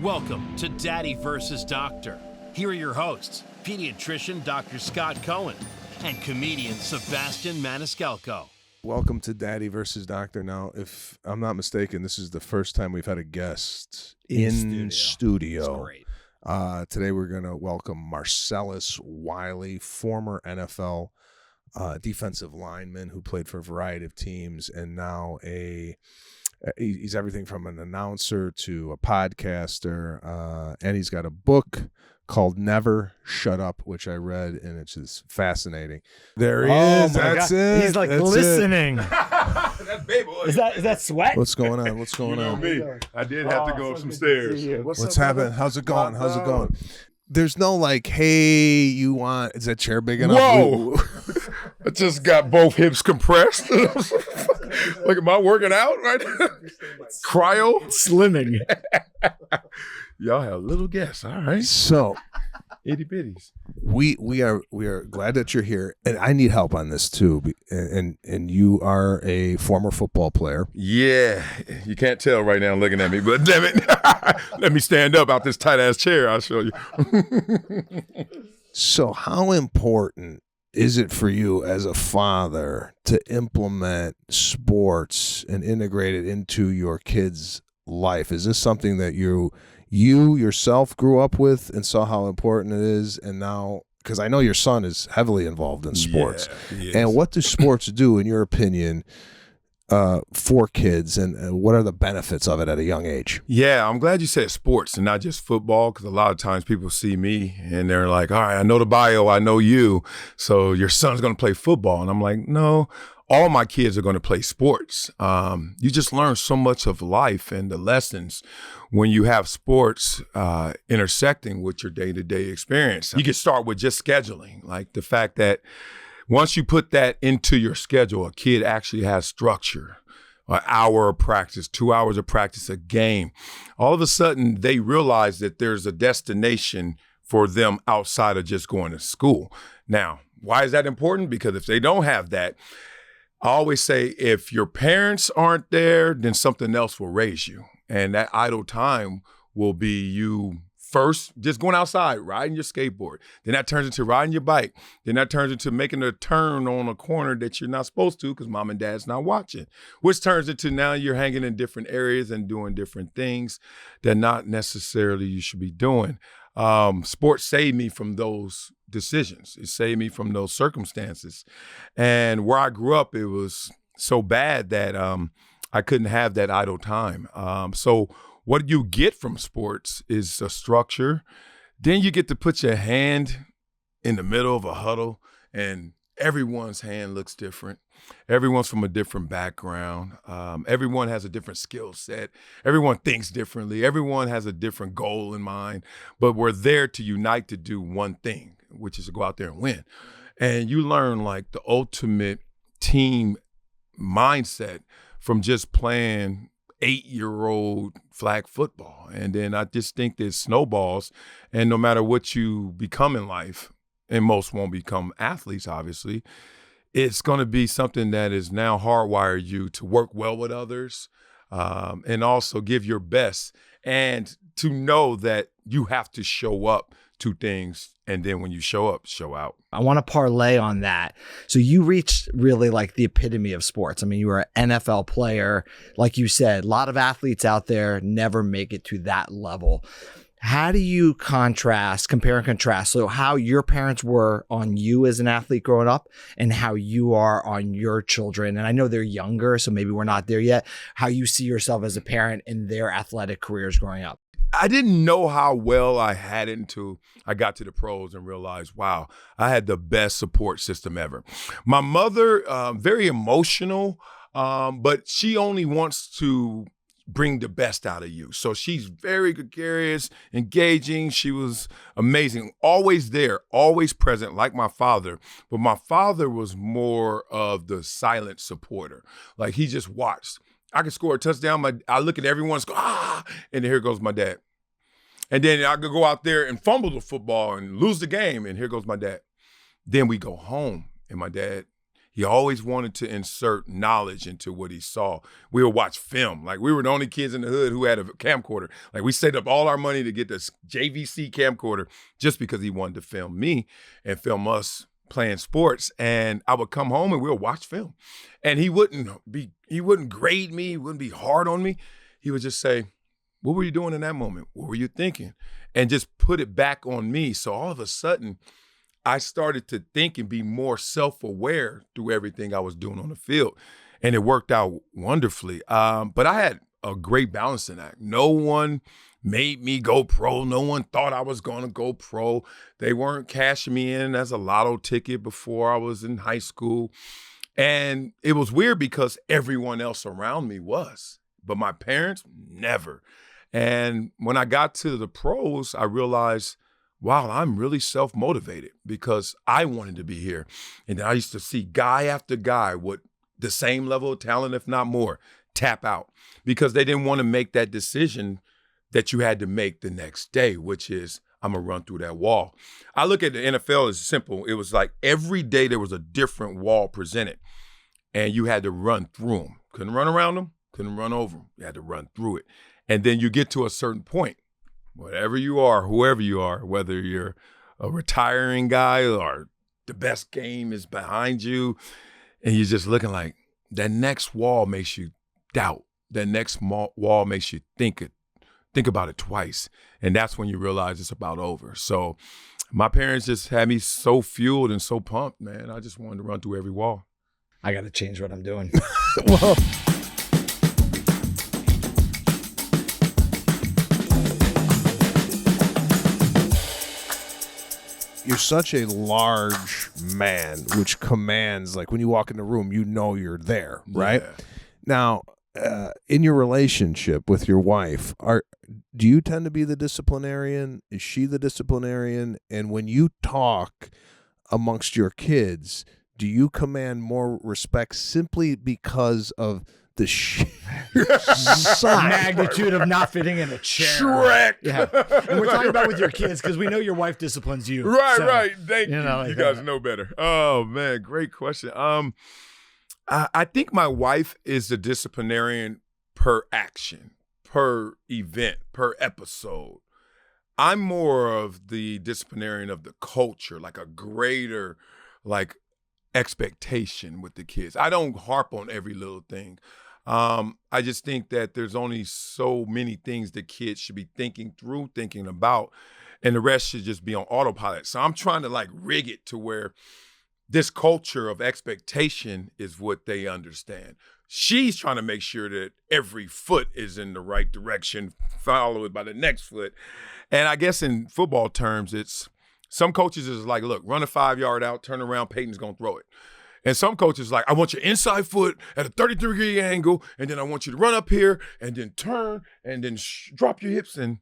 Welcome to Daddy vs. Doctor. Here are your hosts, pediatrician Dr. Scott Cohen and comedian Sebastian Maniscalco. Welcome to Daddy versus Doctor. Now, if I'm not mistaken, this is the first time we've had a guest in studio. That's great. Today we're going to welcome Marcellus Wiley, former NFL defensive lineman who played for a variety of teams, and now he's everything from an announcer to a podcaster, and he's got a book called Never Shut Up, which I read, and it's just fascinating. There he is. That's it. He's like listening. That's baby boy. Is that sweat? What's going on? What's going on? Me. I did have to go up some stairs. What's happening? How's it going? How's it going? There's no like, hey, is that chair big enough? Whoa. I just got both hips compressed. Look, am I working out right now? Cryo? Slimming. Y'all have little guests. All right. So itty bitties. We are glad that you're here, and I need help on this too. And you are a former football player. Yeah, you can't tell right now looking at me, but damn it, let me stand up out this tight ass chair. I'll show you. So, how important is it for you as a father to implement sports and integrate it into your kids' life? Is this something that you yourself grew up with and saw how important it is, and now, because I know your son is heavily involved in sports, and what do sports do, in your opinion, for kids, and what are the benefits of it at a young age? Yeah, I'm glad you said sports and not just football, because a lot of times people see me and they're like, all right, I know the bio, I know you, so your son's going to play football. And I'm like, no, all my kids are going to play sports. You just learn so much of life and the lessons when you have sports intersecting with your day-to-day experience. You can start with just scheduling, like the fact that once you put that into your schedule, a kid actually has structure, an hour of practice, 2 hours of practice, a game. All of a sudden, they realize that there's a destination for them outside of just going to school. Now, why is that important? Because if they don't have that, I always say if your parents aren't there, then something else will raise you. And that idle time will be you first just going outside, riding your skateboard. Then that turns into riding your bike. Then that turns into making a turn on a corner that you're not supposed to because mom and dad's not watching, which turns into now you're hanging in different areas and doing different things that not necessarily you should be doing. Sports saved me from those decisions. It saved me from those circumstances. And where I grew up, it was so bad that I couldn't have that idle time. So what you get from sports is a structure. Then you get to put your hand in the middle of a huddle, and everyone's hand looks different. Everyone's from a different background. Everyone has a different skill set. Everyone thinks differently. Everyone has a different goal in mind. But we're there to unite to do one thing, which is to go out there and win. And you learn like the ultimate team mindset from just playing 8-year-old flag football. And then I just think that snowballs, and no matter what you become in life, and most won't become athletes, obviously, it's going to be something that is now hardwired you to work well with others, and also give your best, and to know that you have to show up to things, and then when you show up, show out. I want to parlay on that. So you reached really like the epitome of sports. I mean, you were an NFL player. Like you said, a lot of athletes out there never make it to that level. How do you compare and contrast? So how your parents were on you as an athlete growing up and how you are on your children. And I know they're younger, so maybe we're not there yet. How you see yourself as a parent in their athletic careers growing up. I didn't know how well I had it until I got to the pros and realized, wow, I had the best support system ever. My mother, very emotional, but she only wants to bring the best out of you. So she's very gregarious, engaging. She was amazing, always there, always present, like my father. But my father was more of the silent supporter. Like he just watched. I could score a touchdown. I look at everyone and go, and here goes my dad. And then I could go out there and fumble the football and lose the game, and here goes my dad. Then we go home, and my dad, He always wanted to insert knowledge into what he saw. We would watch film. Like, we were the only kids in the hood who had a camcorder. Like, we saved up all our money to get this JVC camcorder just because he wanted to film me and film us playing sports. And I would come home and we would watch film. And he wouldn't grade me. He wouldn't be hard on me. He would just say, what were you doing in that moment? What were you thinking? And just put it back on me. So all of a sudden, I started to think and be more self-aware through everything I was doing on the field. And it worked out wonderfully. But I had a great balancing act. No one made me go pro. No one thought I was going to go pro. They weren't cashing me in as a lotto ticket before I was in high school. And it was weird because everyone else around me was. But my parents, never. And when I got to the pros, I realized, wow, I'm really self-motivated because I wanted to be here. And I used to see guy after guy with the same level of talent, if not more, tap out because they didn't want to make that decision that you had to make the next day, which is, I'm going to run through that wall. I look at the NFL as simple. It was like every day there was a different wall presented, and you had to run through them. Couldn't run around them, couldn't run over them. You had to run through it. And then you get to a certain point. Whatever you are, whoever you are, whether you're a retiring guy or the best game is behind you, and you're just looking like that next wall makes you doubt. That next wall makes you think about it twice. And that's when you realize it's about over. So my parents just had me so fueled and so pumped, man. I just wanted to run through every wall. I got to change what I'm doing. Well, you're such a large man, which commands, like when you walk in the room, you know you're there, right? Yeah. Now, in your relationship with your wife, do you tend to be the disciplinarian? Is she the disciplinarian? And when you talk amongst your kids, do you command more respect simply because of the sheer magnitude of not fitting in a chair? Shrek. Yeah. And we're talking about with your kids because we know your wife disciplines you. Right, So, right. Thank you. like You guys know better. Oh, man, great question. I think my wife is the disciplinarian per action, per event, per episode. I'm more of the disciplinarian of the culture, like a greater, like, expectation with the kids. I don't harp on every little thing. I just think that there's only so many things the kids should be thinking through, thinking about, and the rest should just be on autopilot. So I'm trying to like rig it to where this culture of expectation is what they understand. She's trying to make sure that every foot is in the right direction, followed by the next foot. And I guess in football terms, it's some coaches is like, look, run a 5-yard out, turn around, Peyton's going to throw it. And some coaches like, I want your inside foot at a 33-degree angle, and then I want you to run up here and then turn and then drop your hips. And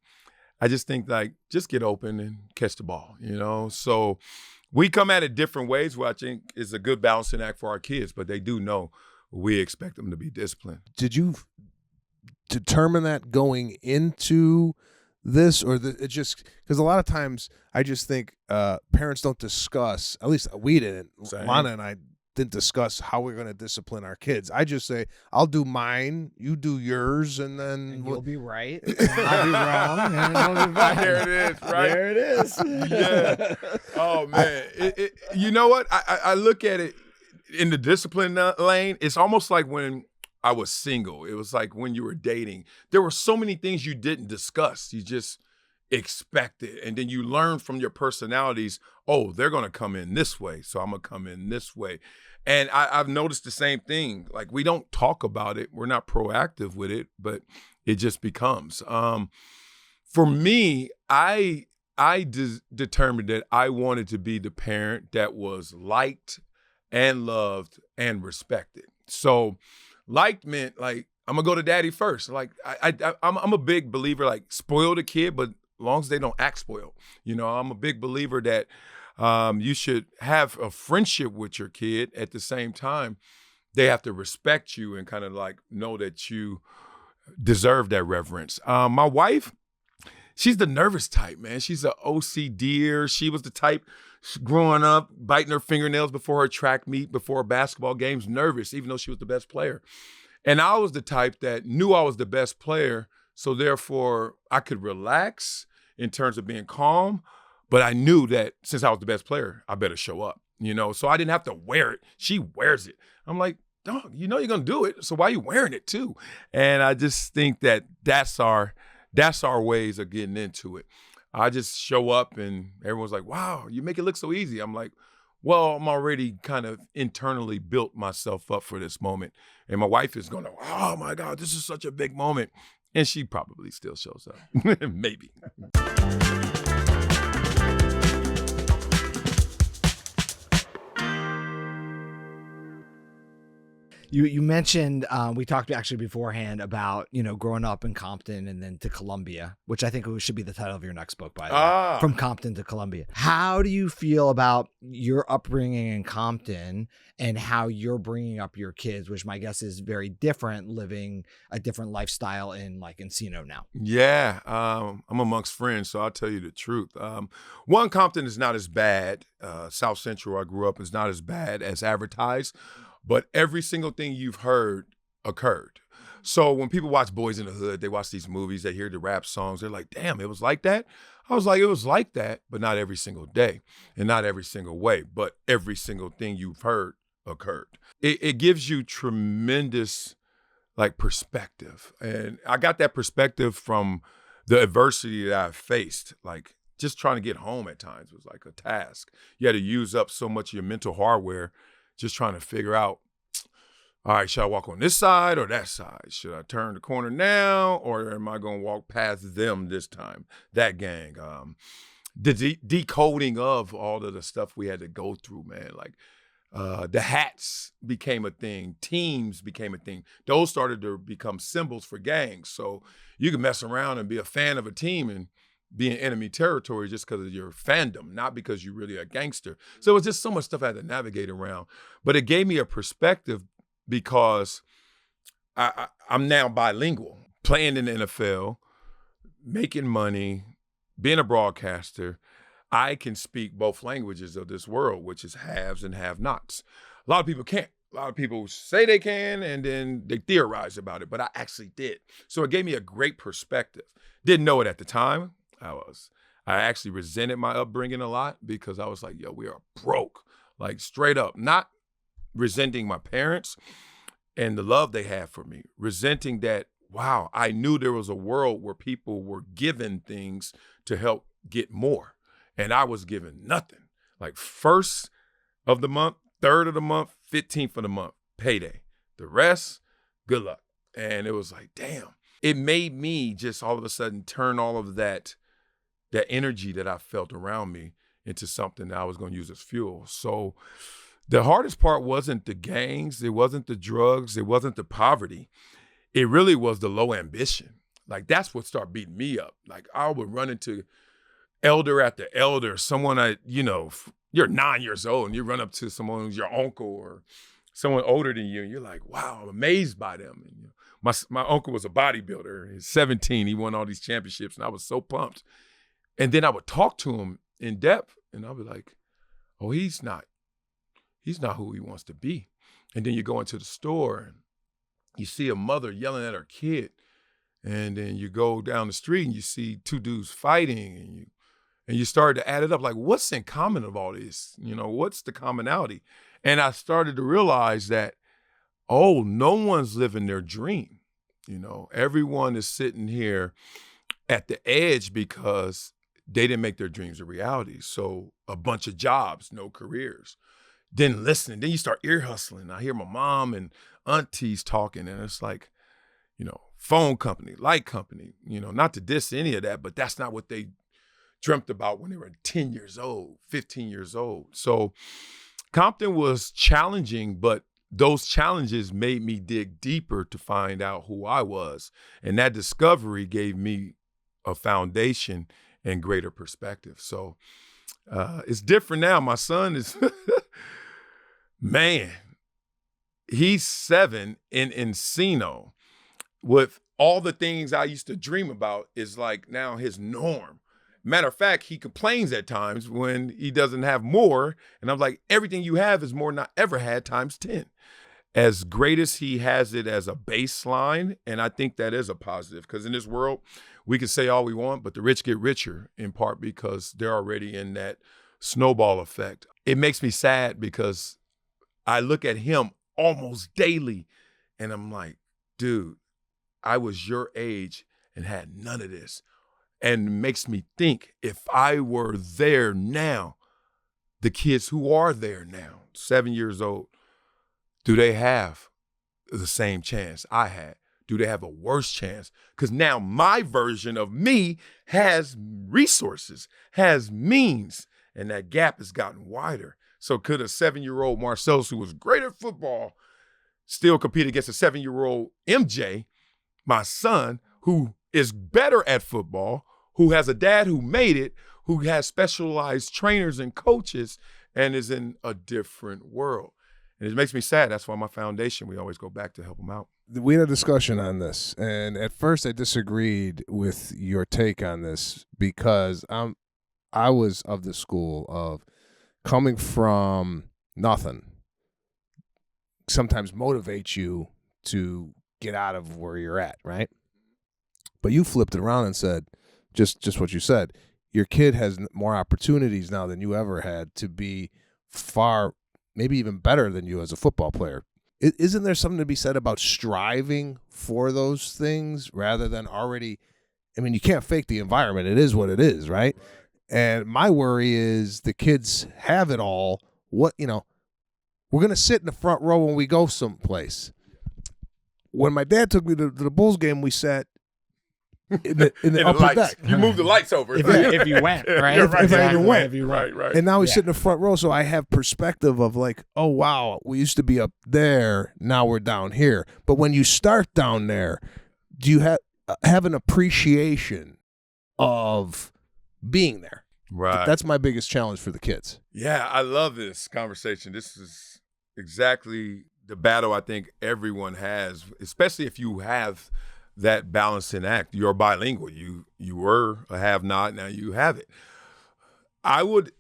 I just think like, just get open and catch the ball, you know? So we come at it different ways, which I think is a good balancing act for our kids, but they do know we expect them to be disciplined. Did you determine that going into this, or it just because a lot of times I just think parents don't discuss, at least we didn't, Same. Lana and I didn't discuss how we're going to discipline our kids. I just say, I'll do mine, you do yours, and then you'll be right. I'll be wrong. And it'll be fine. There it is, right? There it is. Yeah. Oh, man. You know what? I look at it in the discipline lane. It's almost like when I was single. It was like when you were dating. There were so many things you didn't discuss. You just expected. And then you learn from your personalities, oh, they're going to come in this way, so I'm going to come in this way. And I've noticed the same thing. Like, we don't talk about it. We're not proactive with it, but it just becomes. For me, I determined that I wanted to be the parent that was liked and loved and respected. So liked meant like, I'm gonna go to daddy first. Like I'm a big believer, like spoil the kid, but as long as they don't act spoiled. You know, I'm a big believer that you should have a friendship with your kid. At the same time, they have to respect you and kind of like know that you deserve that reverence. My wife, she's the nervous type, man. She's an OCDer. She was the type, growing up, biting her fingernails before her track meet, before her basketball games, nervous, even though she was the best player. And I was the type that knew I was the best player, so therefore I could relax in terms of being calm, but I knew that since I was the best player, I better show up, so I didn't have to wear it. She wears it. I'm like, dog, you're going to do it, so why are you wearing it too? And I just think that that's our ways of getting into it. I just show up and everyone's like, wow, you make it look so easy. I'm like, well, I'm already kind of internally built myself up for this moment. And my wife is going, oh my God, this is such a big moment. And she probably still shows up, maybe. You mentioned, we talked actually beforehand about, growing up in Compton and then to Columbia, which I think should be the title of your next book, by the way, From Compton to Columbia. How do you feel about your upbringing in Compton and how you're bringing up your kids, which my guess is very different, living a different lifestyle in Encino now? Yeah, I'm amongst friends, so I'll tell you the truth. One, Compton is not as bad. South Central, I grew up, is not as bad as advertised. But every single thing you've heard occurred. So when people watch Boys in the Hood, they watch these movies, they hear the rap songs, they're like, damn, it was like that? I was like, it was like that, but not every single day and not every single way, but every single thing you've heard occurred. It gives you tremendous perspective. And I got that perspective from the adversity that I've faced. Just trying to get home at times was like a task. You had to use up so much of your mental hardware just trying to figure out, all right, should I walk on this side or that side? Should I turn the corner now or am I going to walk past them this time? That gang. The decoding of all of the stuff we had to go through, man. The hats became a thing. Teams became a thing. Those started to become symbols for gangs. So you can mess around and be a fan of a team and be in enemy territory just because of your fandom, not because you're really a gangster. So it was just so much stuff I had to navigate around. But it gave me a perspective because I'm now bilingual, playing in the NFL, making money, being a broadcaster. I can speak both languages of this world, which is haves and have-nots. A lot of people can't. A lot of people say they can and then they theorize about it, but I actually did. So it gave me a great perspective. Didn't know it at the time. I actually resented my upbringing a lot because I was like, yo, we are broke, straight up. Not resenting my parents and the love they had for me, resenting that, wow, I knew there was a world where people were given things to help get more. And I was given nothing. First of the month, third of the month, 15th of the month, payday. The rest, good luck. And it was like, damn. It made me just all of a sudden turn all of that energy that I felt around me into something that I was going to use as fuel. So the hardest part wasn't the gangs, it wasn't the drugs, it wasn't the poverty. It really was the low ambition. That's what started beating me up. I would run into elder after elder, someone you're 9 years old and you run up to someone who's your uncle or someone older than you and you're like, wow, I'm amazed by them. And, my uncle was a bodybuilder. He's 17, he won all these championships and I was so pumped. And then I would talk to him in depth and I'd be like, oh, he's not who he wants to be. And then you go into the store and you see a mother yelling at her kid. And then you go down the street and you see two dudes fighting and you start to add it up. What's in common of all this? What's the commonality? And I started to realize that, oh, no one's living their dream. Everyone is sitting here at the edge because they didn't make their dreams a reality. So a bunch of jobs, no careers. Then listening, then you start ear hustling. I hear my mom and aunties talking and it's like, phone company, light company, not to diss any of that, but that's not what they dreamt about when they were 10 years old, 15 years old. So Compton was challenging, but those challenges made me dig deeper to find out who I was. And that discovery gave me a foundation and greater perspective. So it's different now. My son is, man, he's 7 in Encino with all the things I used to dream about is now his norm. Matter of fact, he complains at times when he doesn't have more. And I'm like, everything you have is more than I ever had times 10. As great as he has it as a baseline, and I think that is a positive, because in this world, we can say all we want, but the rich get richer, in part because they're already in that snowball effect. It makes me sad because I look at him almost daily, and I'm like, dude, I was your age and had none of this. And it makes me think, if I were there now, the kids who are there now, 7 years old, do they have the same chance I had? Do they have a worse chance? Because now my version of me has resources, has means, and that gap has gotten wider. So could a 7-year-old Marcellus, who was great at football, still compete against a 7-year-old MJ, my son, who is better at football, who has a dad who made it, who has specialized trainers and coaches, and is in a different world? And it makes me sad. That's why my foundation, we always go back to help them out. We had a discussion on this, and at first I disagreed with your take on this because I was of the school of coming from nothing sometimes motivates you to get out of where you're at, right? But you flipped it around and said, just what you said, your kid has more opportunities now than you ever had to be far, maybe even better than you as a football player. Isn't there something to be said about striving for those things rather than already, I mean, you can't fake the environment. It is what it is, right? And my worry is the kids have it all. We're going to sit in the front row when we go someplace. When my dad took me to the Bulls game, we sat in the upper deck. You moved the lights over. If you went, right? If I even went. Right. And now we sit in the front row, so I have perspective of like, oh, wow, we used to be up there, now we're down here. But when you start down there, do you have an appreciation of being there? Right. That's my biggest challenge for the kids. Yeah, I love this conversation. This is exactly the battle I think everyone has, especially if you have that balancing act. You're bilingual. You were a have-not, now you have it. I would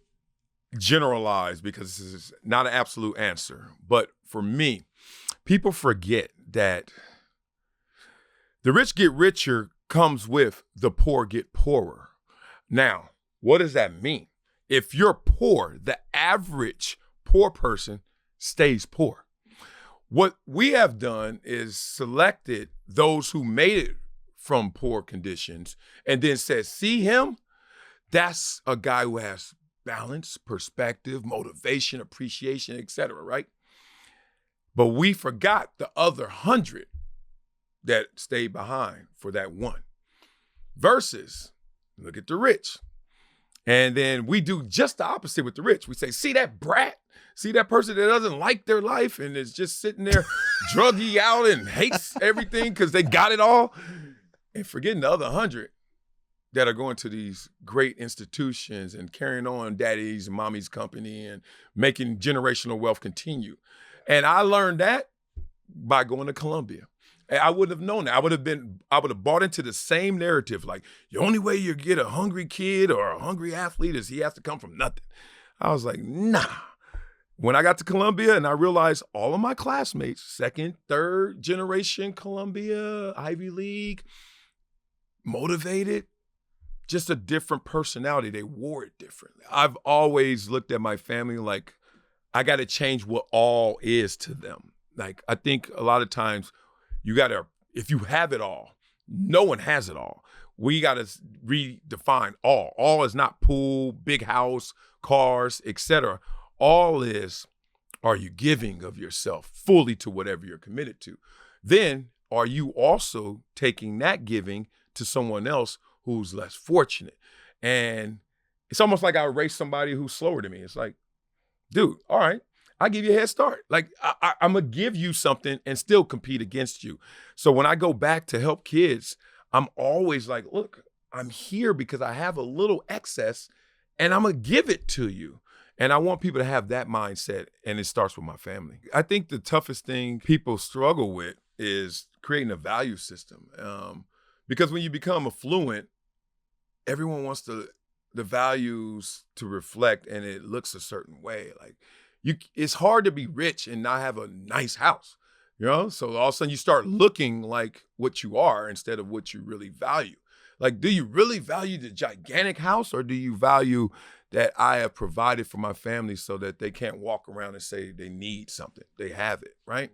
generalize because this is not an absolute answer. But for me, people forget that the rich get richer comes with the poor get poorer. Now, what does that mean? If you're poor, the average poor person stays poor. What we have done is selected those who made it from poor conditions and then said, see him? That's a guy who has balance, perspective, motivation, appreciation, etc., right? But we forgot the other 100 that stayed behind for that one. Versus, look at the rich. And then we do just the opposite with the rich. We say, see that brat? See that person that doesn't like their life and is just sitting there druggy out and hates everything because they got it all? And forgetting the other 100 that are going to these great institutions and carrying on daddy's and mommy's company and making generational wealth continue. And I learned that by going to Columbia. And I wouldn't have known that. I would have bought into the same narrative. Like, the only way you get a hungry kid or a hungry athlete is he has to come from nothing. I was like, nah. When I got to Columbia and I realized all of my classmates, second, third generation Columbia, Ivy League, motivated, just a different personality. They wore it differently. I've always looked at my family like I got to change what all is to them. Like, I think a lot of times you got to, if you have it all, no one has it all. We got to redefine all. All is not pool, big house, cars, etc. All is, are you giving of yourself fully to whatever you're committed to? Then, are you also taking that giving to someone else who's less fortunate? And it's almost like I race somebody who's slower than me. It's like, dude, all right, I give you a head start. Like, I'm going to give you something and still compete against you. So when I go back to help kids, I'm always like, look, I'm here because I have a little excess and I'm going to give it to you. And I want people to have that mindset, and it starts with my family. I think the toughest thing people struggle with is creating a value system. Because when you become affluent, everyone wants to the values to reflect and it looks a certain way. Like it's hard to be rich and not have a nice house, you know? So all of a sudden you start looking like what you are instead of what you really value. Like, do you really value the gigantic house, or do you value that I have provided for my family so that they can't walk around and say they need something? They have it, right?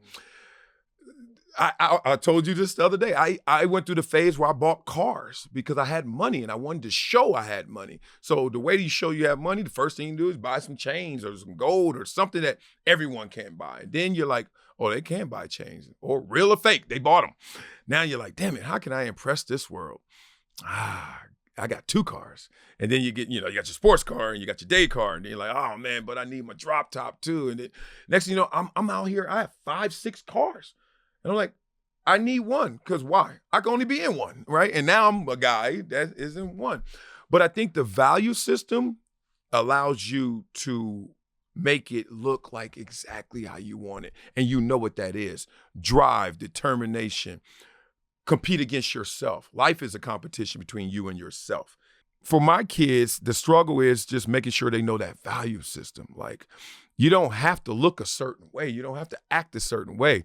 I told you this the other day. I went through the phase where I bought cars because I had money and I wanted to show I had money. So the way you show you have money, the first thing you do is buy some chains or some gold or something that everyone can buy. And then you're like, oh, they can buy chains, or real or fake. They bought them. Now you're like, damn it, how can I impress this world? I got 2 cars. And then you get, you got your sports car and you got your day car. And then you're like, oh man, but I need my drop top too. And then next thing you know, I'm out here, I have 5, 6 cars. And I'm like, I need one, because why? I can only be in one, right? And now I'm a guy that is in one. But I think the value system allows you to make it look like exactly how you want it. And you know what that is. Drive, determination, compete against yourself. Life is a competition between you and yourself. For my kids, the struggle is just making sure they know that value system. Like, you don't have to look a certain way. You don't have to act a certain way.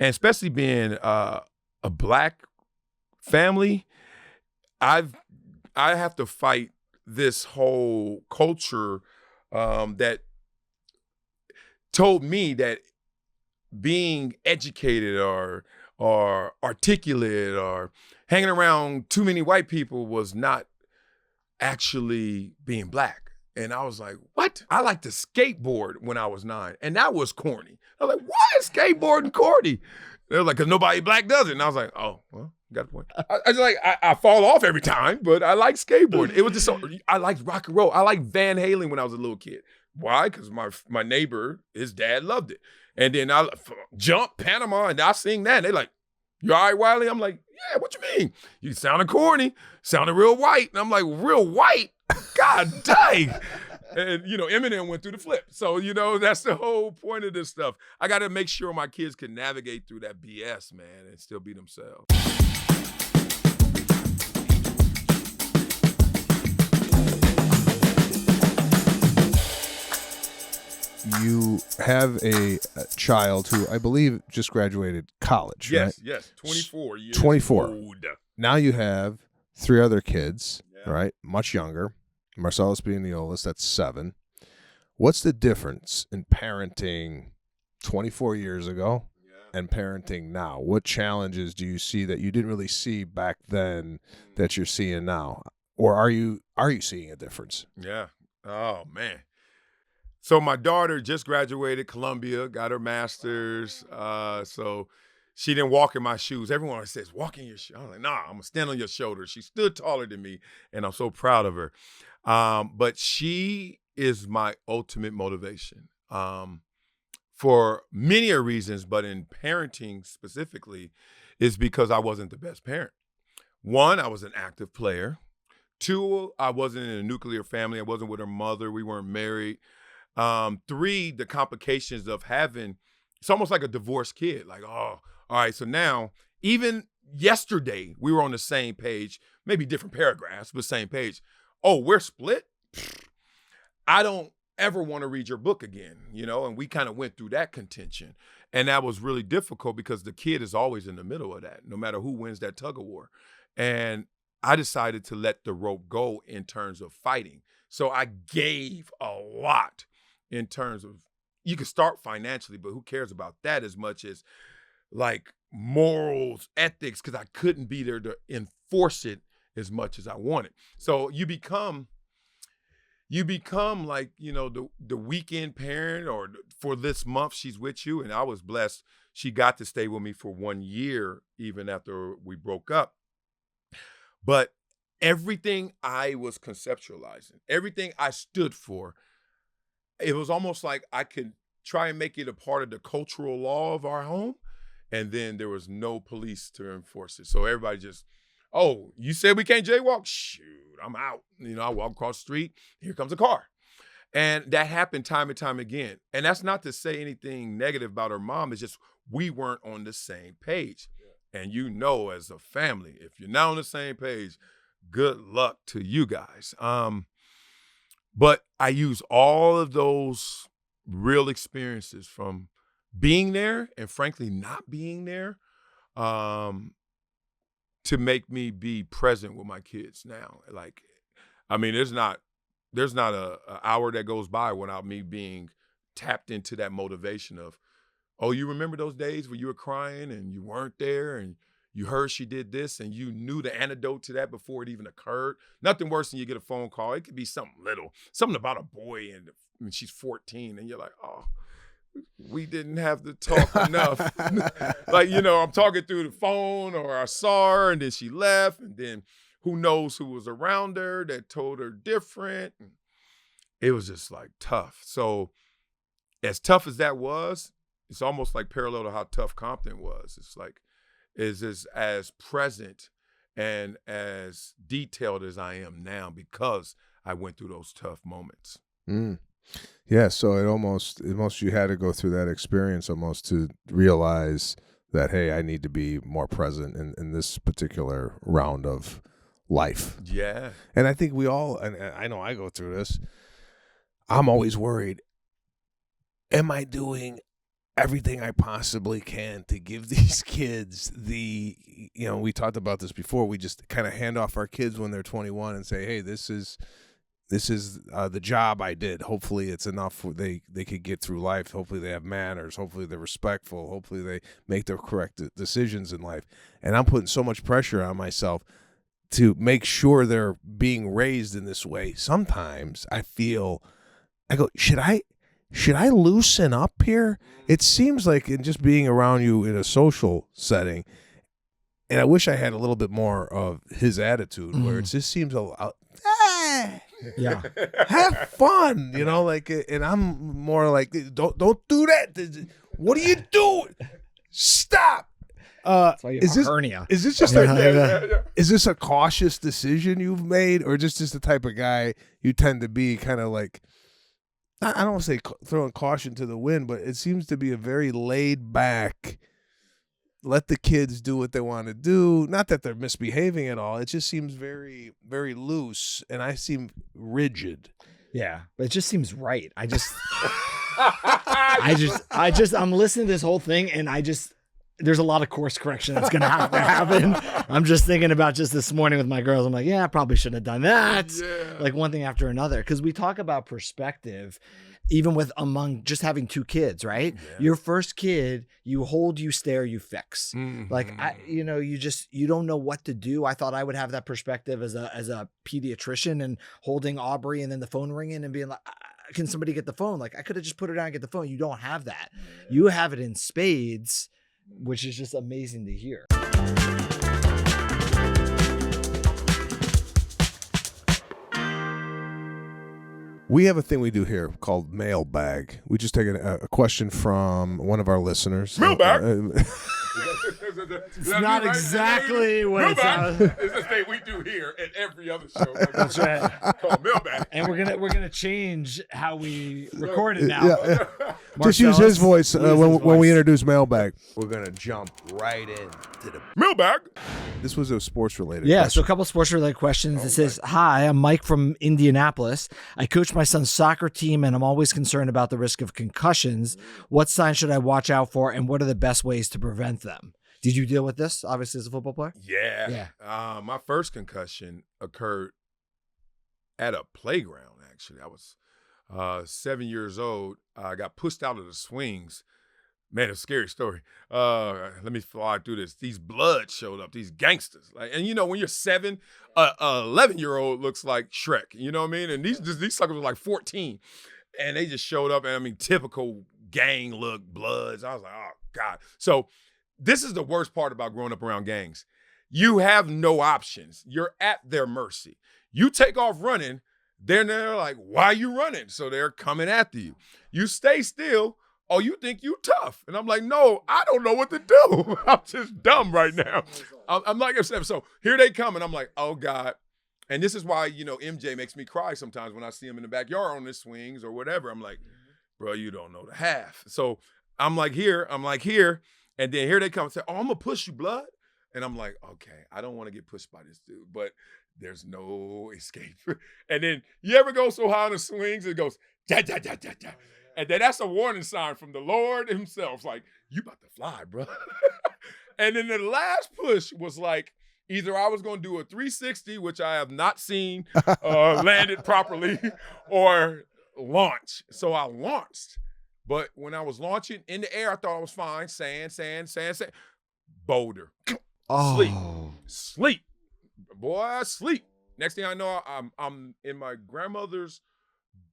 And especially being a Black family, I have to fight this whole culture that told me that being educated or articulate or hanging around too many white people was not actually being Black. And I was like, what? I liked to skateboard when I was 9, and that was corny. I was like, why is skateboarding corny? They were like, because nobody Black does it. And I was like, oh, well, got a point. I fall off every time, but I like skateboarding. It was just so, I liked rock and roll. I liked Van Halen when I was a little kid. Why? Because my neighbor, his dad loved it. And then I jump Panama, and I sing that. And they like, you all right, Wiley? I'm like, yeah, what you mean? You sounded corny, sounded real white. And I'm like, real white? God dang. And, Eminem went through the flip. So, that's the whole point of this stuff. I got to make sure my kids can navigate through that BS, man, and still be themselves. You have a child who I believe just graduated college, right? Yes, 24 years 24. old. Now you have 3 other kids, right? Much younger. Marcellus being the oldest, that's 7. What's the difference in parenting 24 years ago and parenting now? What challenges do you see that you didn't really see back then that you're seeing now? Or are you seeing a difference? Yeah. Oh, man. So my daughter just graduated Columbia, got her master's. So she didn't walk in my shoes. Everyone always says, walk in your shoes. I'm like, nah, I'm going to stand on your shoulders. She stood taller than me, and I'm so proud of her. But she is my ultimate motivation for many reasons, but in parenting specifically is because I wasn't the best parent. 1, I was an active player. 2, I wasn't in a nuclear family. I wasn't with her mother. We weren't married. 3, the complications of having, it's almost like a divorced kid. Like, oh, all right, so now, even yesterday, we were on the same page, maybe different paragraphs, but same page. Oh, we're split? I don't ever want to read your book again, and we kind of went through that contention. And that was really difficult because the kid is always in the middle of that, no matter who wins that tug of war. And I decided to let the rope go in terms of fighting. So I gave a lot in terms of, you can start financially, but who cares about that as much as like morals, ethics, because I couldn't be there to enforce it as much as I wanted. So you become like, the weekend parent, or for this month she's with you. And I was blessed. She got to stay with me for 1 year, even after we broke up. But everything I was conceptualizing, everything I stood for, it was almost like I could try and make it a part of the cultural law of our home. And then there was no police to enforce it. So everybody just, oh, you said we can't jaywalk? Shoot, I'm out. I walk across the street, here comes a car. And that happened time and time again. And that's not to say anything negative about her mom. It's just we weren't on the same page. Yeah. And as a family, if you're not on the same page, good luck to you guys. But I use all of those real experiences from being there and frankly not being there to make me be present with my kids now. Like, I mean, there's not a hour that goes by without me being tapped into that motivation of, oh, you remember those days where you were crying and you weren't there and you heard she did this and you knew the antidote to that before it even occurred. Nothing worse than you get a phone call. It could be something little, something about a boy and she's 14 and you're like, oh, we didn't have to talk enough. Like, you know, I'm talking through the phone or I saw her and then she left and then who knows who was around her that told her different. It was just like tough. So as tough as that was, it's almost like parallel to how tough Compton was. It's like, is as present and as detailed as I am now because I went through those tough moments. Yeah, so it almost you had to go through that experience almost to realize that, hey, I need to be more present in this particular round of life. Yeah. And I think we all, and I know I go through this, I'm always worried, am I doing everything I possibly can to give these kids we talked about this before, we just kind of hand off our kids when they're 21 and say, hey, this is the job I did. Hopefully it's enough where they could get through life. Hopefully they have manners. Hopefully they're respectful. Hopefully they make the correct decisions in life. And I'm putting so much pressure on myself to make sure they're being raised in this way. Sometimes I go, should I loosen up here? It seems like in just being around you in a social setting, and I wish I had a little bit more of his attitude where it just seems Yeah. have fun, and I'm more like, don't do that. What are you doing? Stop. That's why you have a hernia. Is this just is this a cautious decision you've made, or just the type of guy you tend to be, kind of like, I don't want to say throwing caution to the wind, but it seems to be a very laid back, let the kids do what they want to do. Not that they're misbehaving at all. It just seems very, very loose, and I seem rigid. Yeah, but it just seems right. I'm listening to this whole thing, and there's a lot of course correction that's going to have to happen. I'm just thinking about just this morning with my girls. I'm like, yeah, I probably shouldn't have done that. Yeah. Like one thing after another. Because we talk about perspective, even with among just having two kids, right? Yeah. Your first kid, you hold, you stare, you fix. Mm-hmm. Like, you don't know what to do. I thought I would have that perspective as a pediatrician and holding Aubrey and then the phone ringing and being like, can somebody get the phone? Like, I could have just put her down and get the phone. You don't have that. Yeah. You have it in spades, which is just amazing to hear. We have a thing we do here called mailbag. We just take a question from one of our listeners. Mailbag? It's not exactly what it sounds. It's the thing we do here at every other show. That's right. Called mailbag. And we're gonna change how we record it now. Yeah. Just use his voice when we introduce mailbag. We're gonna jump right into the mailbag. This was a sports related. Yeah, question. so a couple sports related questions. It says, "Hi, I'm Mike from Indianapolis. I coach my son's soccer team, and I'm always concerned about the risk of concussions. What signs should I watch out for, and what are the best ways to prevent them?" Did you deal with this, obviously, as a football player? Yeah. My first concussion occurred at a playground, actually. I was 7 years old. I got pushed out of the swings. Man, it's a scary story. Let me fly through this. These bloods showed up, these gangsters. And when you're 7, 11-year-old looks like Shrek. You know what I mean? And these suckers were like 14. And they just showed up, and typical gang look, bloods. I was like, oh, God. So this is the worst part about growing up around gangs. You have no options. You're at their mercy. You take off running, they're like, why are you running? So they're coming after you. You stay still. Oh, you think you tough. And I'm like, no, I don't know what to do. I'm just dumb right now. I'm like, so here they come. And I'm like, oh, God. And this is why, MJ makes me cry sometimes when I see him in the backyard on his swings or whatever. I'm like, bro, you don't know the half. So I'm like here. And then here they come and say, oh, I'm going to push you, blood. And I'm like, okay, I don't want to get pushed by this dude. But There's no escape. And then you ever go so high on the swings, it goes, da, da, da, da, da. And then that's a warning sign from the Lord himself. Like, you about to fly, bro. And then the last push was like, either I was going to do a 360, which I have not seen landed properly, or launch. So I launched. But when I was launching in the air, I thought I was fine. Sand. Boulder. Sleep. Boy, sleep. Next thing I know, I'm in my grandmother's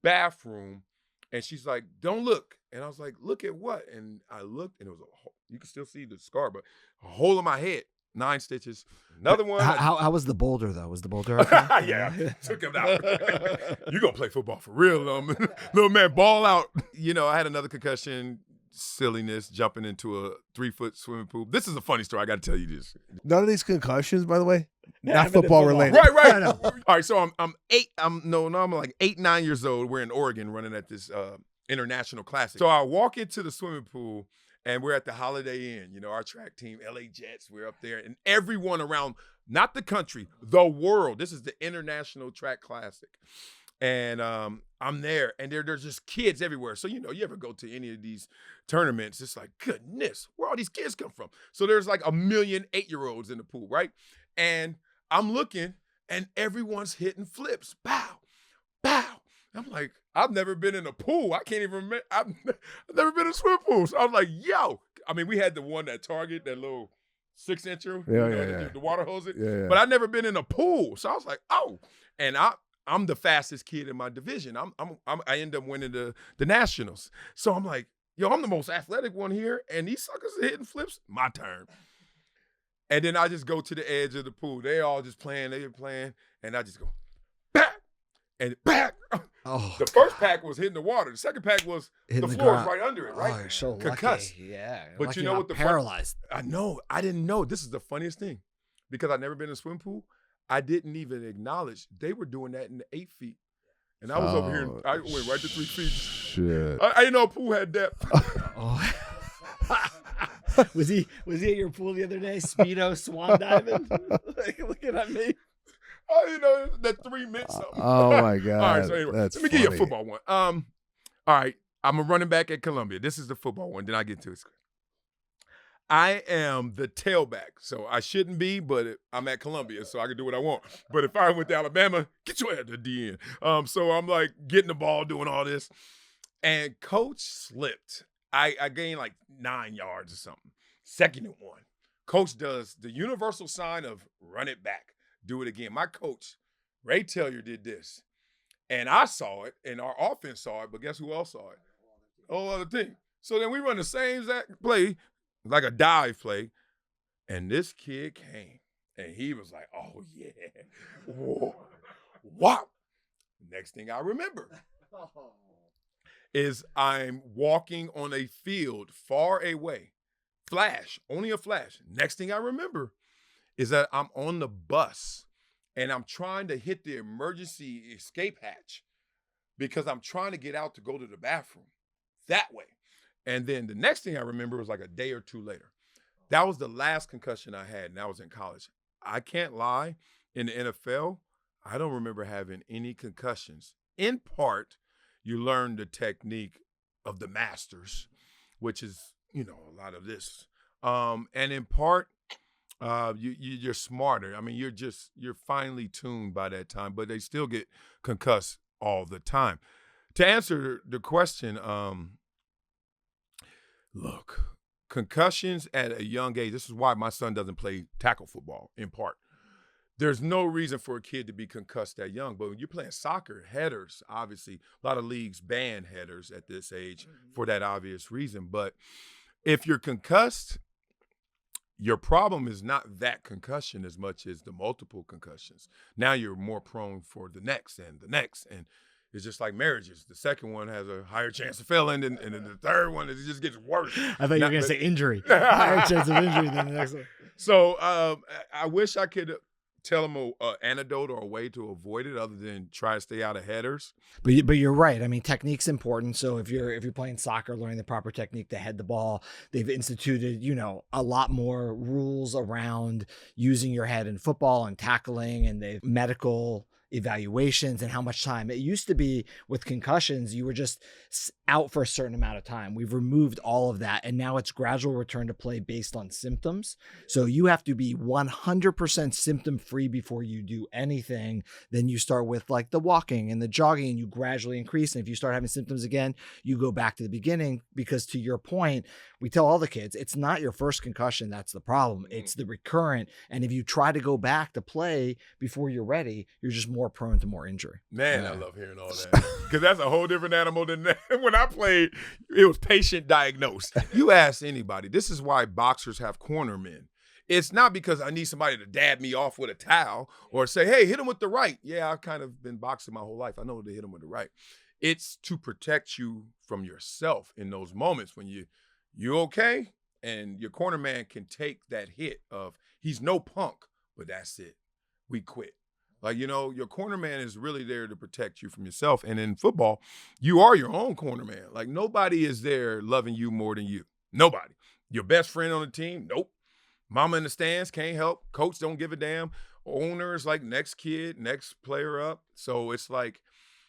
bathroom, and she's like, don't look. And I was like, look at what? And I looked, and it was a hole. You can still see the scar, but a hole in my head. 9 stitches. Another one. How was the boulder, though? Was the boulder okay? Yeah, took him out. You're going to play football for real, little man, ball out. You know, I had another concussion, silliness, jumping into a 3-foot swimming pool. This is a funny story. I got to tell you this. None of these concussions, by the way, not football related. Right. All right, so I'm like 8, 9 years old. We're in Oregon running at this international classic. So I walk into the swimming pool, and we're at the Holiday Inn, you know, our track team, LA Jets, we're up there. And everyone around, not the country, the world. This is the International Track Classic. And I'm there, and there's just kids everywhere. So, you know, you ever go to any of these tournaments, it's like, goodness, where all these kids come from? So there's like 1 million 8-year-olds in the pool, right? And I'm looking, and everyone's hitting flips. Bow, bow. I'm like, I've never been in a pool. I can't even remember. I've never been in a swim pool. So I was like, yo. I mean, we had the one at Target, that little 6-incher, the water hose it. Yeah. But I've never been in a pool. So I was like, oh. And I'm the fastest kid in my division. I end up winning the nationals. So I'm like, yo, I'm the most athletic one here, and these suckers are hitting flips. My turn. And then I just go to the edge of the pool. They all just playing, and I just go, back, and back. Oh, the first pack was hitting the water. The second pack was the floor was right under it, right? Oh, you're so concussed. Lucky. Yeah. But you know what? Paralyzed. I know. I didn't know. This is the funniest thing. Because I've never been in a swim pool, I didn't even acknowledge they were doing that in the 8 feet. And I was over here, and I went right to 3 feet. Shit. I didn't know a pool had depth. Oh. Was he at your pool the other day? Speedo swan diving? Like, looking at me. Oh, you know, that 3 meant something. Oh my God. All right, so anyway, That's let me give you a football one. All right, I'm a running back at Columbia. This is the football one. Then I get to it. I am the tailback, so I shouldn't be, but I'm at Columbia, so I can do what I want. But if I went to Alabama, get your head to the DN. So I'm like getting the ball, doing all this, and coach slipped. I gained like 9 yards or something. Second and 1. Coach does the universal sign of run it back. Do it again. My coach, Ray Taylor, did this. And I saw it, and our offense saw it, but guess who else saw it? Whole other team. So then we run the same exact play, like a dive play, and this kid came, and he was like, oh, yeah. Whoa. Wow. Next thing I remember is I'm walking on a field far away. Flash, only a flash. Next thing I remember is that I'm on the bus and I'm trying to hit the emergency escape hatch because I'm trying to get out to go to the bathroom that way. And then the next thing I remember was like a day or two later. That was the last concussion I had, and that was in college. I can't lie, in the NFL, I don't remember having any concussions. In part, you learn the technique of the masters, which is, you know, a lot of this. And in part, you're smarter. I mean, you're finely tuned by that time, but they still get concussed all the time. To answer the question, look, concussions at a young age, this is why my son doesn't play tackle football, in part. There's no reason for a kid to be concussed that young, but when you're playing soccer, headers, obviously, a lot of leagues ban headers at this age for that obvious reason. But if you're concussed, your problem is not that concussion as much as the multiple concussions. Now you're more prone for the next, and it's just like marriages. The second one has a higher chance of failing, and then the third one, it just gets worse. I thought you were going to say injury. Higher chance of injury than the next one. So I wish I could tell them a antidote or a way to avoid it other than try to stay out of headers. But you're right. I mean, technique's important. So if you're playing soccer, learning the proper technique to head the ball, they've instituted, a lot more rules around using your head in football and tackling, and they've medical evaluations and how much time. It used to be with concussions, you were just out for a certain amount of time. We've removed all of that, and now it's gradual return to play based on symptoms. So you have to be 100% symptom free before you do anything. Then you start with like the walking and the jogging, and you gradually increase. And if you start having symptoms again, you go back to the beginning, because to your point, we tell all the kids, it's not your first concussion that's the problem. It's the recurrent. And if you try to go back to play before you're ready, you're just more prone to more injury. Man, yeah. I love hearing all that, because that's a whole different animal than that. When I played, it was patient diagnosed. You ask anybody, this is why boxers have cornermen. It's not because I need somebody to dab me off with a towel or say, hey, hit him with the right. Yeah, I've kind of been boxing my whole life. I know to hit him with the right. It's to protect you from yourself in those moments when you okay? And your cornerman can take that hit of, he's no punk, but that's it. We quit. Like, your cornerman is really there to protect you from yourself. And in football, you are your own cornerman. Like, nobody is there loving you more than you. Nobody. Your best friend on the team? Nope. Mama in the stands, can't help. Coach don't give a damn. Owners, like, next kid, next player up. So it's like,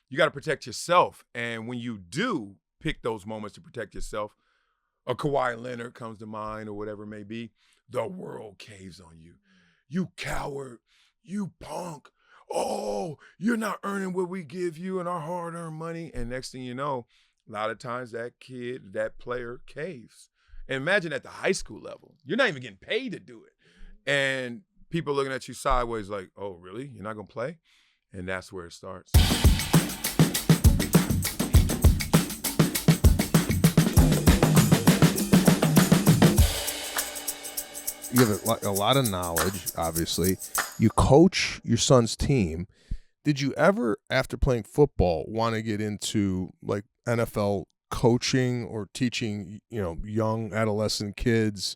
you got to protect yourself. And when you do pick those moments to protect yourself, a Kawhi Leonard comes to mind or whatever it may be, the world caves on you. You coward. You punk. Oh, you're not earning what we give you in our hard-earned money. And next thing you know, a lot of times that kid, that player caves. And imagine at the high school level, you're not even getting paid to do it. And people looking at you sideways like, oh, really? You're not going to play? And that's where it starts. You have a lot of knowledge, obviously. You coach your son's team. Did you ever, after playing football, want to get into like NFL coaching or teaching, young adolescent kids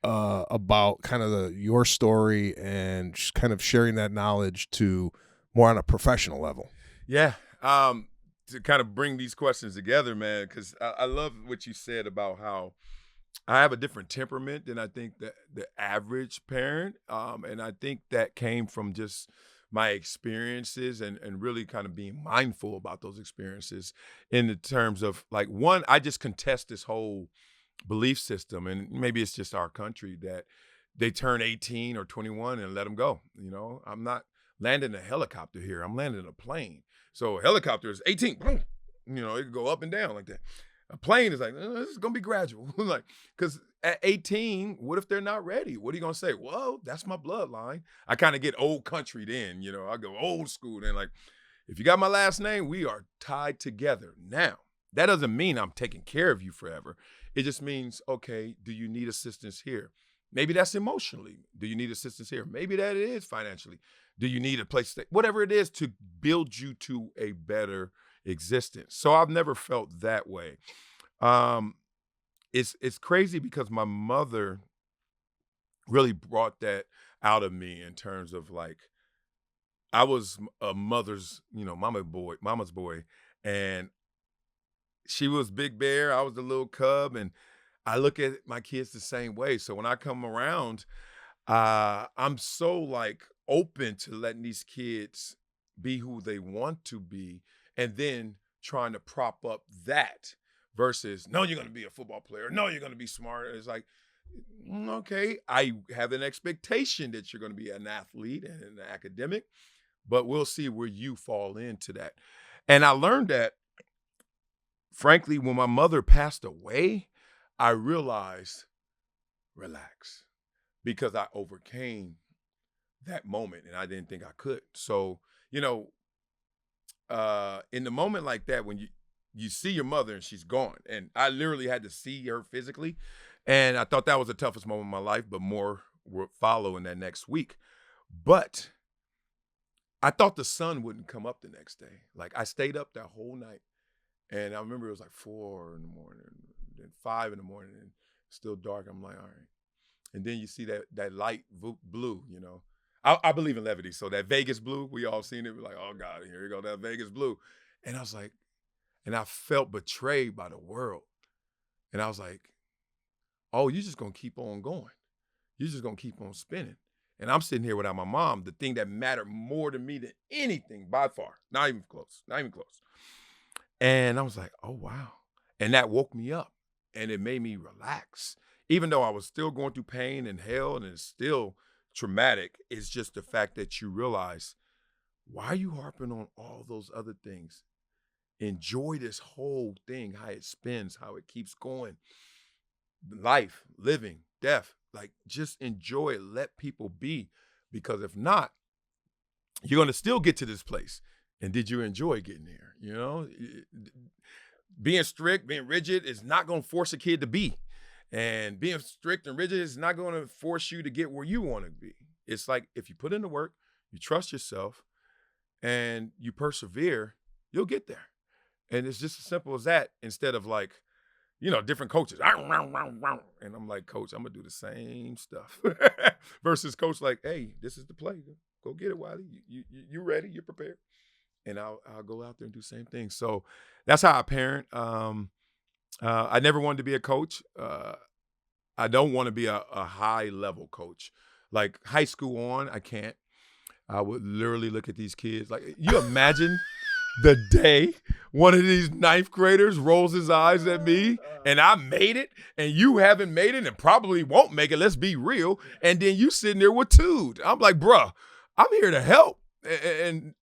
about kind of your story and just kind of sharing that knowledge to more on a professional level? Yeah. To kind of bring these questions together, man, because I love what you said about how I have a different temperament than I think the average parent. And I think that came from just my experiences and really kind of being mindful about those experiences in the terms of, like, one, I just contest this whole belief system. And maybe it's just our country that they turn 18 or 21 and let them go. I'm not landing a helicopter here. I'm landing a plane. So a helicopter is 18. Boom. It can go up and down like that. A plane is like, this is going to be gradual. Like, because at 18, what if they're not ready? What are you going to say? Well, that's my bloodline. I kind of get old country then, I go old school then. Like, if you got my last name, we are tied together. Now, that doesn't mean I'm taking care of you forever. It just means, okay, do you need assistance here? Maybe that's emotionally. Do you need assistance here? Maybe that it is financially. Do you need a place to stay? Whatever it is to build you to a better existence. So I've never felt that way. It's crazy because my mother really brought that out of me in terms of, like, I was a mother's, mama's boy, and she was Big Bear, I was the little cub, and I look at my kids the same way. So when I come around, I'm so, like, open to letting these kids be who they want to be, and then trying to prop up that versus, no, you're going to be a football player. No, you're going to be smart. It's like, okay, I have an expectation that you're going to be an athlete and an academic, but we'll see where you fall into that. And I learned that, frankly, when my mother passed away, I realized, relax, because I overcame that moment and I didn't think I could. So, in the moment like that, when you see your mother and she's gone, and I literally had to see her physically, and I thought that was the toughest moment of my life, but more would follow in that next week. But I thought the sun wouldn't come up the next day. Like, I stayed up that whole night, and I remember it was like 4 in the morning, then 5 in the morning, and still dark. I'm like, all right. And then you see that light blue, I believe in levity. So that Vegas blue, we all seen it. We're like, oh God, here we go, that Vegas blue. And I was like, and I felt betrayed by the world. And I was like, oh, you're just gonna keep on going. You're just gonna keep on spinning. And I'm sitting here without my mom, the thing that mattered more to me than anything by far. Not even close. And I was like, oh, wow. And that woke me up and it made me relax. Even though I was still going through pain and hell and it's still traumatic, it's just the fact that you realize, why are you harping on all those other things? Enjoy this whole thing, how it spins, how it keeps going. Life, living, death, like just enjoy it, let people be. Because if not, you're going to still get to this place. And did you enjoy getting there? You know, being strict, being rigid is not going to force a kid to be. And being strict and rigid is not going to force you to get where you want to be. It's like if you put in the work, you trust yourself, and you persevere, you'll get there. And it's just as simple as that, instead of like, you know, different coaches. And I'm like, coach, I'm going to do the same stuff. Versus coach like, hey, this is the play. Go get it, Wiley. You ready? You're prepared. And I'll go out there and do the same thing. So that's how I parent. I never wanted to be a coach. I don't want to be a high-level coach. Like high school on, I can't. I would literally look at these kids. Like, you imagine the day one of these ninth graders rolls his eyes at me and I made it and you haven't made it and probably won't make it, let's be real. And then you sitting there with Tude. I'm like, bruh, I'm here to help. And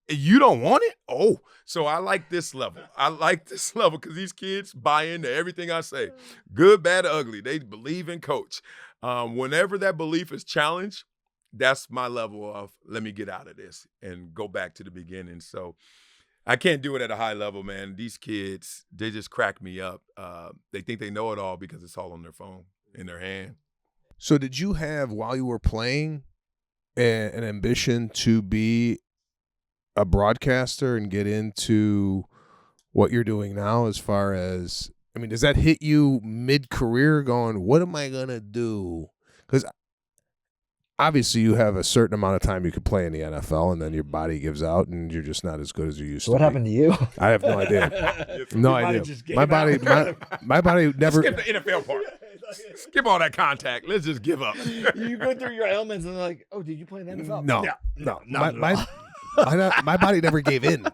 you don't want it? Oh, so I like this level. I like this level because these kids buy into everything I say. Good, bad, or ugly. They believe in coach. Whenever that belief is challenged, that's my level of let me get out of this and go back to the beginning. So I can't do it at a high level, man. These kids, they just crack me up. They think they know it all because it's all on their phone, in their hand. So did you have, while you were playing, an ambition to be a broadcaster and get into what you're doing now as far as, I mean, does that hit you mid-career going, what am I going to do? Because obviously you have a certain amount of time you could play in the NFL and then your body gives out and you're just not as good as you used to be. What happened to you? I have no idea. No idea. My body never. Skip the NFL part. Skip all that contact. Let's just give up. You go through your ailments and they're like, oh, did you play in the NFL? No. My body never gave in.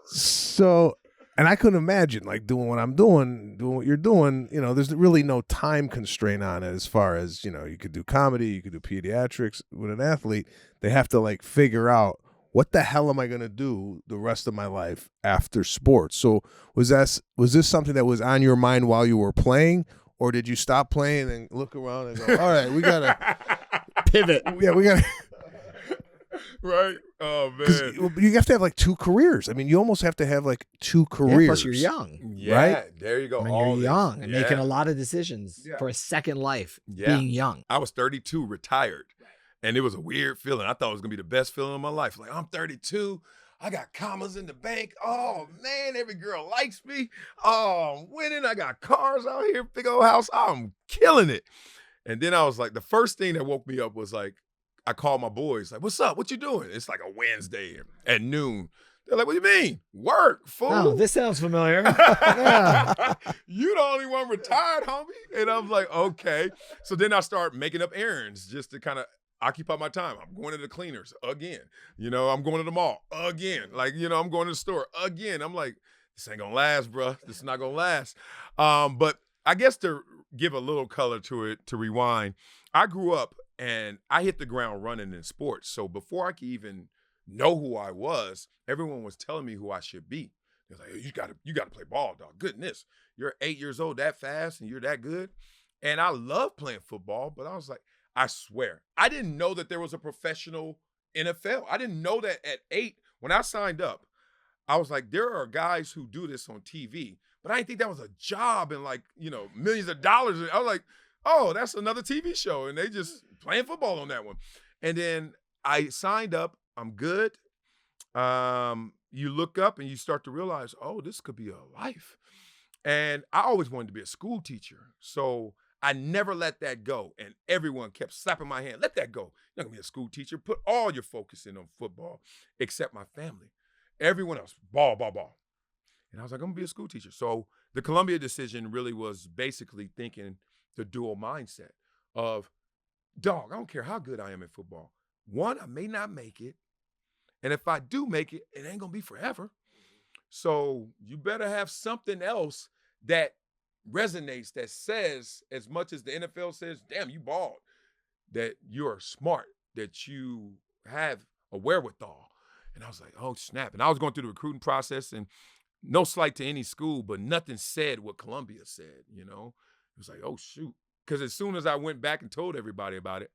So, and I couldn't imagine like doing what I'm doing what you're doing. You know, there's really no time constraint on it as far as, you know, you could do comedy, you could do pediatrics. With an athlete, they have to like figure out, what the hell am I going to do the rest of my life after sports? So was this something that was on your mind while you were playing, or did you stop playing and look around and go, all right, we got to pivot? Yeah, we got to. Right? Oh, man. You have to have like two careers. I mean, you almost have to have like two careers. Yeah, plus you're young. Yeah, right? There you go. I mean, you're young and making a lot of decisions Yeah. for a second life, being young. I was 32, retired. And it was a weird feeling. I thought it was going to be the best feeling of my life. Like, I'm 32. I got commas in the bank. Oh, man, every girl likes me. Oh, I'm winning. I got cars out here, big old house. I'm killing it. And then I was like, the first thing that woke me up was like, I called my boys. Like, what's up? What you doing? It's like a Wednesday at noon. They're like, what do you mean? Work, fool. Oh, this sounds familiar. You the only one retired, homie. And I was like, okay. So then I start making up errands just to kind of occupy my time. I'm going to the cleaners again. You know, I'm going to the mall again. Like, you know, I'm going to the store again. I'm like, this ain't gonna last, bro. This is not gonna last. But I guess to give a little color to it, to rewind, I grew up and I hit the ground running in sports. So before I could even know who I was, everyone was telling me who I should be. They're like, hey, you gotta play ball, dog. Goodness, you're 8 years old, that fast, and you're that good. And I love playing football, but I was like, I swear, I didn't know that there was a professional NFL. I didn't know that at 8, when I signed up, I was like, there are guys who do this on TV, but I didn't think that was a job and like, you know, millions of dollars. I was like, oh, that's another TV show. And they just playing football on that one. And then I signed up. I'm good. You look up and you start to realize, oh, this could be a life. And I always wanted to be a school teacher. So I never let that go. And everyone kept slapping my hand. Let that go. You're not going to be a school teacher. Put all your focus in on football, except my family. Everyone else, ball. And I was like, I'm going to be a school teacher. So the Columbia decision really was basically thinking the dual mindset of, dog, I don't care how good I am in football. One, I may not make it. And if I do make it, it ain't going to be forever. So you better have something else that resonates, that says, as much as the NFL says, damn, you balled, that you're smart, that you have a wherewithal. And I was like, oh, snap. And I was going through the recruiting process, and no slight to any school, but nothing said what Columbia said, It was like, oh, shoot. Because as soon as I went back and told everybody about it,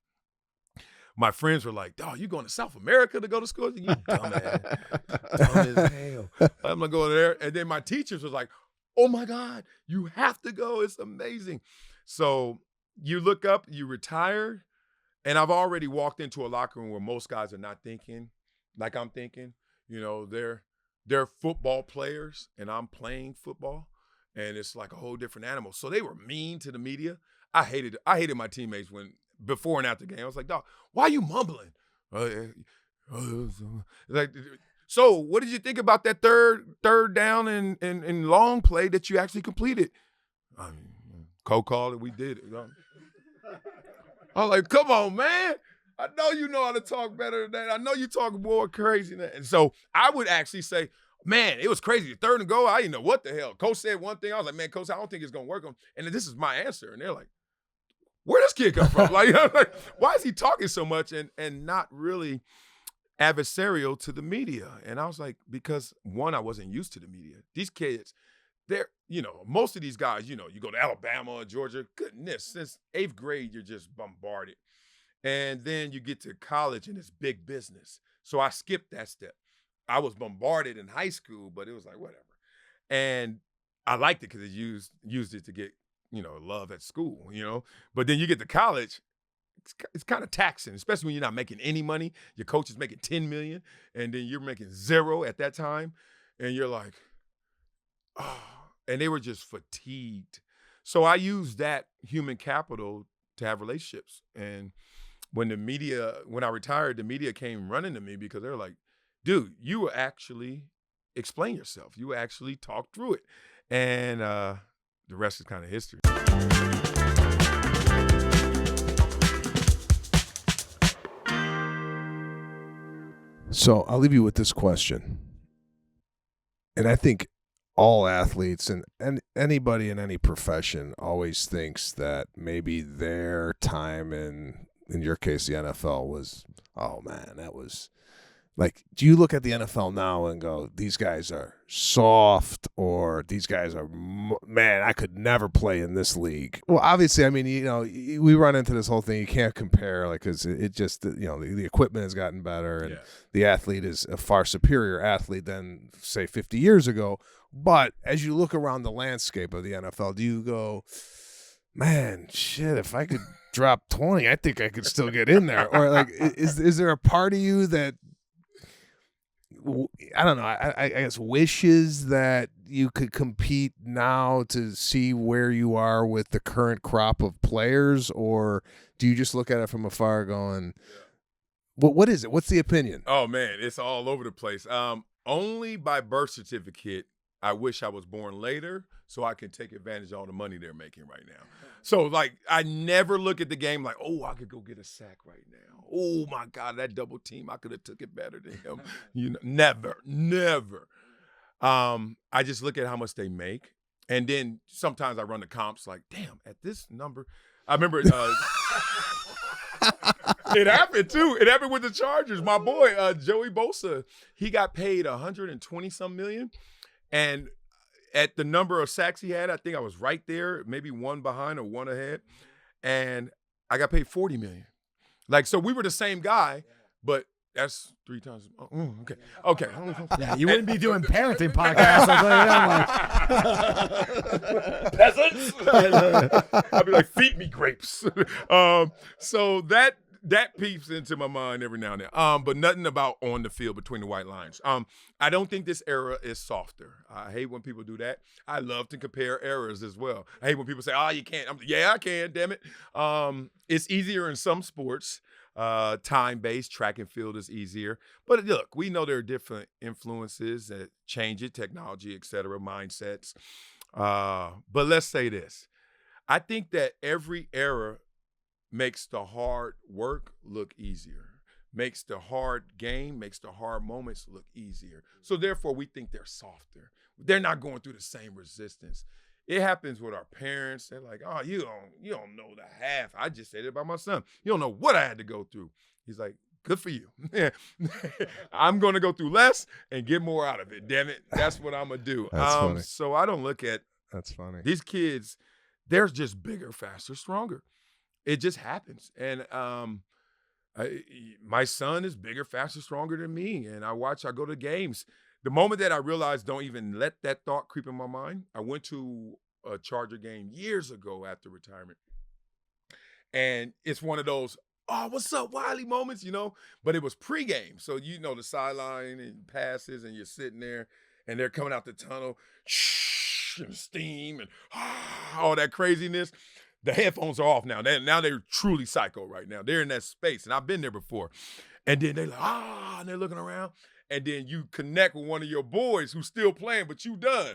my friends were like, dog, you going to South America to go to school? You dumbass. Dumb as hell. I'm going to go there. And then my teachers was like, oh, my God, you have to go. It's amazing. So you look up, you retire, and I've already walked into a locker room where most guys are not thinking like I'm thinking. They're football players, and I'm playing football, and it's like a whole different animal. So they were mean to the media. I hated my teammates before and after the game. I was like, dog, why are you mumbling? Like, so what did you think about that third down and long play that you actually completed? Coach called it. We did it. I was like, come on, man. I know you know how to talk better than that. I know you talk more crazy than that. And so I would actually say, man, it was crazy. 3rd and goal, I didn't know what the hell. Coach said one thing. I was like, man, Coach, I don't think it's going to work. And this is my answer. And they're like, where does kid come from? Like, why is he talking so much and not really adversarial to the media? And I was like, because one, I wasn't used to the media. These kids, they're, most of these guys, you go to Alabama or Georgia, goodness, since 8th grade, you're just bombarded. And then you get to college and it's big business. So I skipped that step. I was bombarded in high school, but it was like, whatever. And I liked it because it used it to get, love at school, But then you get to college, it's kind of taxing, especially when you're not making any money. Your coach is making $10 million, and then you're making $0 at that time. And you're like, oh, and they were just fatigued. So I used that human capital to have relationships. And when I retired, the media came running to me because they're like, dude, you will actually explain yourself. You actually talk through it. And the rest is kind of history. So I'll leave you with this question. And I think all athletes and anybody in any profession always thinks that maybe their time in your case, the NFL was, oh man, that was like, do you look at the NFL now and go, these guys are soft, or these guys are, man, I could never play in this league? Well, obviously, I mean, we run into this whole thing. You can't compare, like, because it just, the equipment has gotten better, and the athlete is a far superior athlete than, say, 50 years ago. But as you look around the landscape of the NFL, do you go, man, shit, if I could drop 20, I think I could still get in there? Or, like, is there a part of you that, I don't know, I guess wishes that you could compete now to see where you are with the current crop of players? Or do you just look at it from afar going, what is it? What's the opinion? Oh, man, it's all over the place. Only by birth certificate, I wish I was born later so I can take advantage of all the money they're making right now. So, like, I never look at the game like, oh, I could go get a sack right now. Oh, my God, that double team, I could have took it better than him. Never. I just look at how much they make. And then sometimes I run the comps like, damn, at this number. I remember it happened, too. It happened with the Chargers. My boy, Joey Bosa, he got paid $120-some million. And at the number of sacks he had, I think I was right there, maybe one behind or one ahead. And I got paid $40 million. Like, so we were the same guy, but that's 3 times. Okay. Yeah, you wouldn't be doing parenting podcasts. Peasants. I'd be like, feed me grapes. So that that peeps into my mind every now and then. But nothing about on the field between the white lines. I don't think this era is softer. I hate when people do that. I love to compare eras as well. I hate when people say, "Oh, you can't." Yeah, I can. Damn it. It's easier in some sports. Time-based track and field is easier. But look, we know there are different influences that change it, technology, et cetera, mindsets. But let's say this. I think that every era makes the hard work look easier, makes the hard game, makes the hard moments look easier. So therefore, we think they're softer. They're not going through the same resistance. It happens with our parents. They're like, "Oh, you don't know the half." I just said it about my son. "You don't know what I had to go through." He's like, "Good for you." I'm going to go through less and get more out of it. Damn it. That's what I'm going to do. That's funny. So I don't look at That's funny. these kids. They're just bigger, faster, stronger. It just happens. And my son is bigger, faster, stronger than me. And I go to games. The moment that I realized don't even let that thought creep in my mind, I went to a Charger game years ago after retirement. And it's one of those, "Oh, what's up, Wiley" moments, But it was pregame. So, the sideline and passes, and you're sitting there, and they're coming out the tunnel, and steam, and all that craziness. The headphones are off now. Now they're truly psycho right now. They're in that space, and I've been there before. And then they're like, and they're looking around. And then you connect with one of your boys who's still playing, but you done.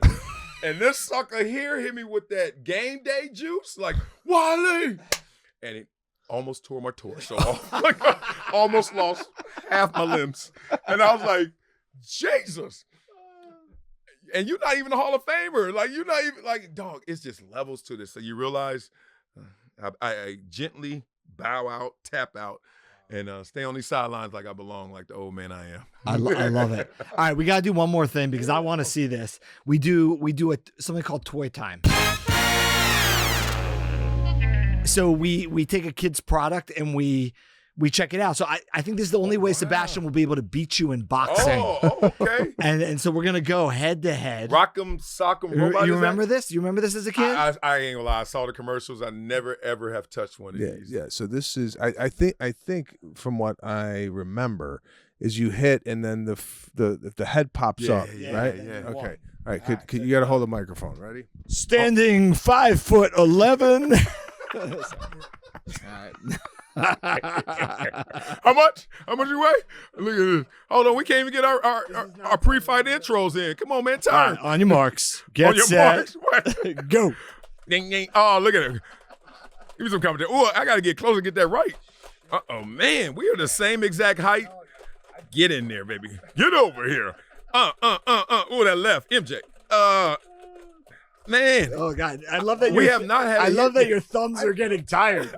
And this sucker here hit me with that game day juice, like, "Wiley!" And it almost tore my torso off. Like, I almost lost half my limbs. And I was like, Jesus. And you're not even a Hall of Famer. Like, you're not even, like, dog, it's just levels to this. So you realize I gently bow out, tap out, and stay on these sidelines like I belong, like the old man I am. I love it. All right, we got to do one more thing because I want to see this. We do something called Toy Time. So we take a kid's product and we check it out. So I think this is the only way Sebastian will be able to beat you in boxing. Oh, okay. And so we're going to go head to head. Rock'em, sock'em, robot. You remember this? You remember this as a kid? I ain't gonna lie. I saw the commercials. I never, ever have touched one of these. Yeah. So this is, I think from what I remember is you hit and then the head pops up, right? Yeah. Okay. All right. Could you got to hold the microphone. Ready? Standing 5'11". How much? How much you weigh? Look at this. Hold on, we can't even get our pre-fight intros in. Come on, man, turn. On your marks, get set, go. Ding, ding. Oh, look at it. Give me some confidence. Oh, I gotta get closer, get that right. Oh man, we are the same exact height. Get in there, baby. Get over here. Oh, that left, MJ. Man. Oh God, I love that. We have not had. I love that your thumbs are getting tired.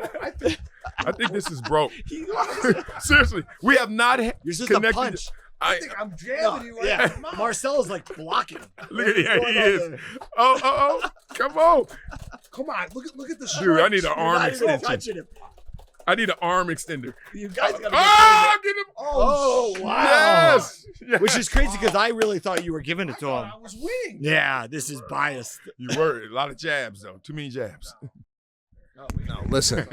I think this is broke. Seriously, we have not You're just connected. a punch. I think I'm jamming you right Yeah, now. Marcel's like blocking. Look at him. He is. Oh. Come on. Come on, look at the stripes. Dude, I need an arm Not even extension. touching him. I need an arm extender. You guys gotta Get him. Oh wow. Yes. Which is crazy because I really thought you were giving it to him. I was winning. Yeah, this is biased. You were. A lot of jabs, though. Too many jabs. No, listen.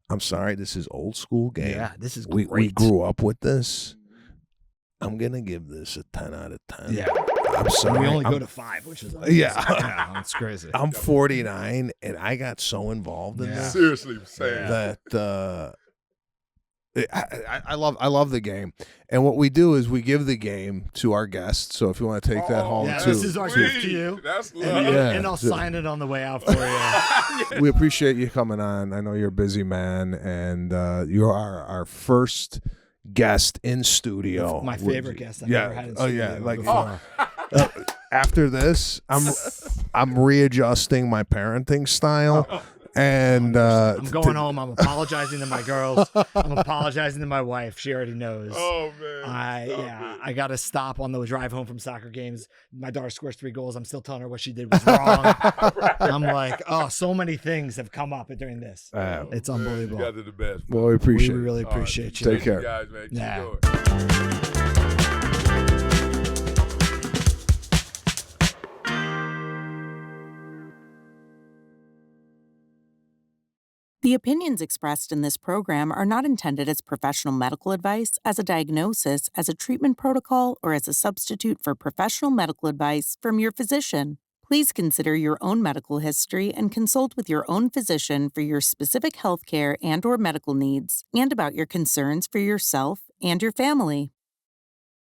I'm sorry. This is old school game. Yeah, this is We great. grew up with this. I'm going to give this a 10 out of 10. Yeah. I'm sorry. We only go to 5, which is Yeah. that's crazy. I'm 49, and I got so involved in this Seriously, saying that I love the game. And what we do is we give the game to our guests. So if you want to take that home, Yeah, too. this is our gift to you. That's love. And I'll sign it on the way out for you. We appreciate you coming on. I know you're a busy man, and you are our first guest in studio. My favorite guest I've ever had in studio. After this, I'm readjusting my parenting style, and I'm going home. I'm apologizing to my girls. I'm apologizing to my wife. She already knows. Oh man. I got to stop on the drive home from soccer games. My daughter scores 3 goals. I'm still telling her what she did was wrong. I'm like, so many things have come up during this. It's unbelievable. You guys are the best. well, we appreciate We it. really appreciate you. Take care. You guys, man. Keep Yeah. going. The opinions expressed in this program are not intended as professional medical advice, as a diagnosis, as a treatment protocol, or as a substitute for professional medical advice from your physician. Please consider your own medical history and consult with your own physician for your specific healthcare and/or medical needs and about your concerns for yourself and your family.